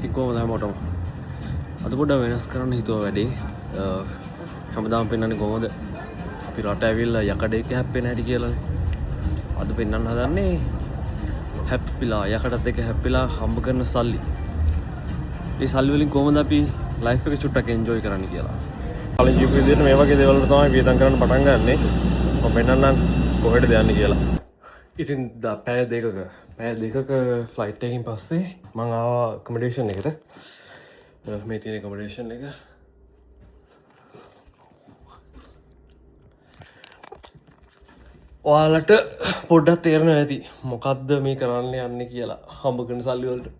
ඉතින් කොහොමද හැමෝටම අද පොඩ්ඩක් වෙනස් කරන්න හිතුවා වැඩේ. හැමදාම පෙන්නන්නේ කොහොමද අපි රට ඇවිල්ලා යකඩේක හැප්පෙන හැටි කියලානේ. අද පෙන්වන්න හදන්නේ හැප්පිලා යකඩත් එක්ක හැප්පිලා හම්බ කරන සල්ලි. මේ සල්ලි වලින් කොහොමද අපි ලයිෆ් එක චුට්ටක් එන්ජොයි කරන්න කියලා. කලින් ජීවිත විදිහට මේ වගේ දේවල් වල තමයි වියදම් කරන්න පටන් ගන්නෙ. මම පෙන්නන්නම් කොහෙටද යන්නේ කියලා. ඉතින් පැය දෙකක ෆ්ලයිට් එකකින් පස්සේ මම ආවා ඇකොමඩේෂන් එකට. මේ තියෙන ඇකොමඩේෂන් එක. ඔයාලට පොඩ්ඩක් තේරෙනවා ඇති මොකද්ද මේ කරන්න යන්නේ කියලා හම්බ කරන සල්ලි වලට.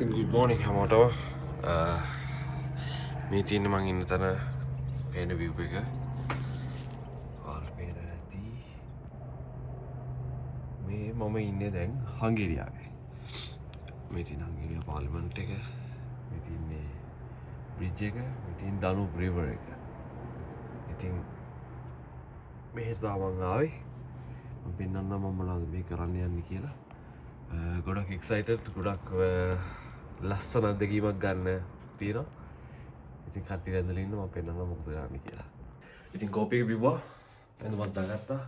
Good morning හැමෝටම. මේ තියෙන මං ඉන්න තැන පේන view එක. මේ මම ඉන්නේ දැන් හංගේරියාවේ. මේ තියෙන හංගේරියා පාර්ලිමේන්තු එක. මේ තියෙන්නේ බ්‍රිජ් එක. මේ තියෙන ඩනූබ් රිවර් එක. ඉතින් මෙහෙට මම ආවේ. මම පෙන්නන්න මම මොනවද මේ කරන්න යන්නේ කියලා. ගොඩක් එක්සයිටඩ් ගොඩක් ලස්සන අත්දැකීමක් ගන්න තියෙනවා. ඉතින් කට්ටිය ඇඳලා ඉන්න මම පෙන්නන්න මොකද කරන්න කියලා. ඉතින් කෝපි එක බිව්වා. එඳුමත් දාගත්තා.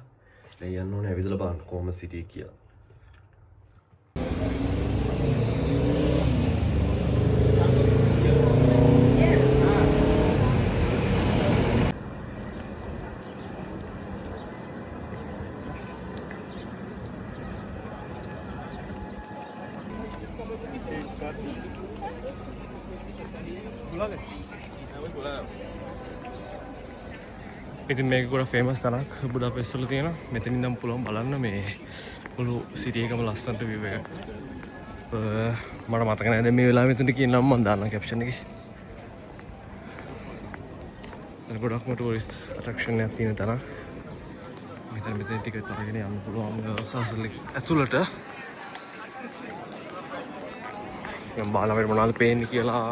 දැන් යන්න ඕනේ ඇවිදලා බලන්න කොහොමද සිටියේ කියලා. ඉතින් මේක ගොඩක් ෆේමස් තැනක් බුඩාපෙස්ට් වල තියෙනවා. මෙතනින් නම් පුළුවන් බලන්න මේ මුළු සිටි එකම ලස්සනට view එක. මට මතක නැහැ දැන් මේ වෙලාවෙ මෙතනට කියනනම් මම දාන්නම් කැප්ෂන් එකේ. ඒක ගොඩක්ම ටූරිස්ට් ඇට්‍රැක්ෂන් එකක් තියෙන තැනක්. මෙතන ටිකට් අරගෙන යන්න පුළුවන් කාසල් එක ඇතුළට. මම බලන්න වෙන මොනවද පේන්නේ කියලා.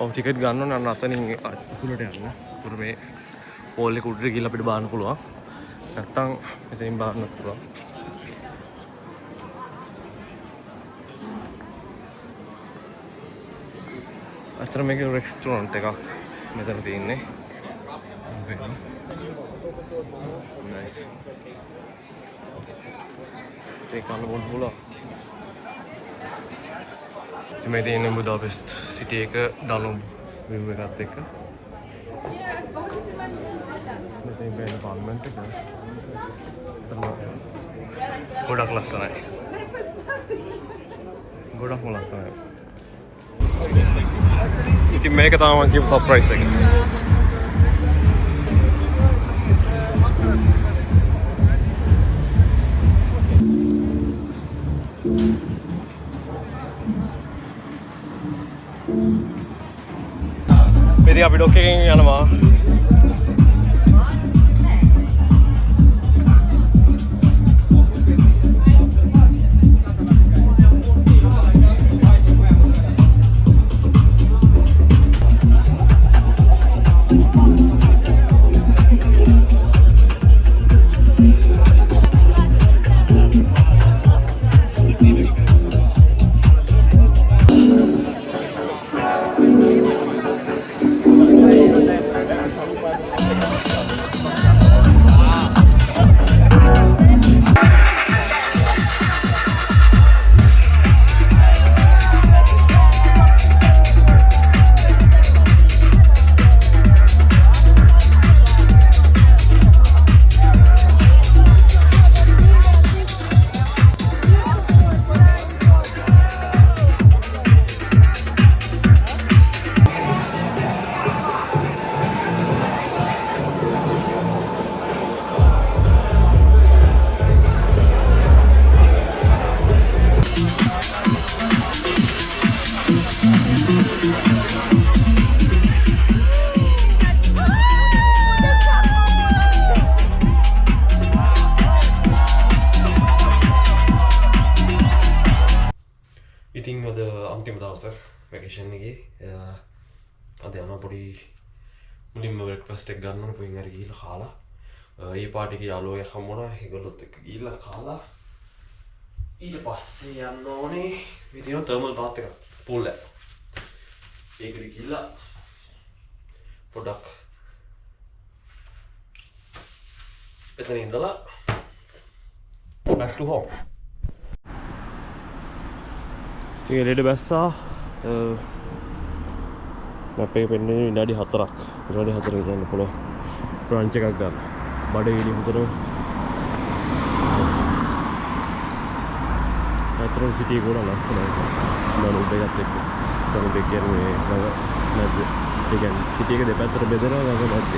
ටිකට් ගන්න ඕන අතනින් උඩට යන්න. උඩ මේ පෝල් එක උඩට ගිහලා අපිට බලන්න පුළුවන්. නැත්තම් මෙතනින් බලන්න පුළුවන්. අතන මේක රෙස්ටෝරන්ට් එකක් මෙතන තියෙන්නේ. නයිස්. ඒක කන්න බොන්න පුළුවන්. මේ තියෙන බුඩාපෙස්ට් සිටි එක ඩනූබ් view එකත් එක්ක. මෙතන බෑන පාර්ලිමේන්තු එක. ගොඩක් ලස්සනයි. ගොඩක්ම ලස්සනයි. ඉතින් මේක තමයි මම කියපු සර්ප්‍රයිස් එක. ඉතින් අපි ඩොක් එකෙන් යනවා. ලොකේෂන් එකේ. අද යනවා පොඩි මුලින්ම බ්‍රෙක්ෆාස්ට් එක ගන්න ඕනේ. පුයින් හරි ගිහලා කාලා. ඒ පාටි එකේ යාළුවෝ හම්බ වුණා. ඒගොල්ලොත් එක්ක ගිහලා කාලා. ඊට පස්සේ යන්න ඕනේ. මේ තියෙන තර්මල් බාත් එක පූල් එක. ඒකට ගිහලා පොඩක් එතන ඉඳලා back to home. ඉතින් එළියට බැස්සා මැප් එකේ පෙන්නේ විනාඩි 4ක්. විනාඩි 4ක් යන්න පුළුවන්. බ්‍රන්ච් එකක් ගන්න. බඩගිනි හොඳට ඇත්තටම සිටි එක ගොඩක් ලස්සනයි. මම දෙකත් එක්ක තමයි කියන්නේ නැද්ද? ඒ කියන්නේ සිටි එක දෙපැත්තට බෙදලා ගම නැද්ද?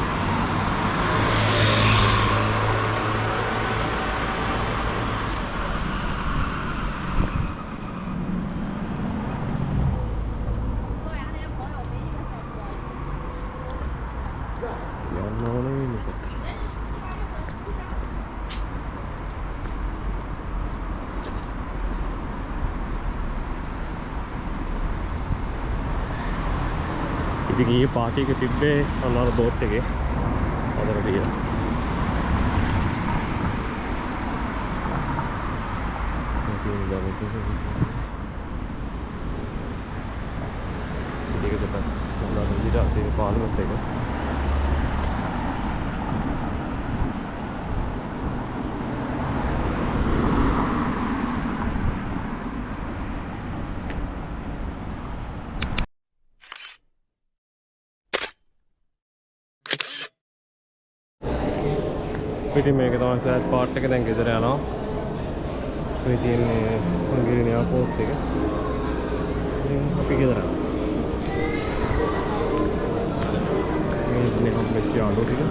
ඉතින් ඊයේ පාටි එක තිබ්බේ අනාර බෝට් එකේ අදට ගියා. සිටික දෙපැත්ත උඩට විදිහට තියෙන පාර්ලිමේන්තු එක. ඉතින් මේක තමයි සෑඩ් පාර්ට් එක. දැන් ගෙදර යනවා. මේ තියෙන්නේ හංගේරියන් එයාපෝට් එක. ඉතින් අපි ගෙදර යනවා. මේ ඉන්නේ කොම්ප්ලෙක්ස් යාළුවෝ ටික.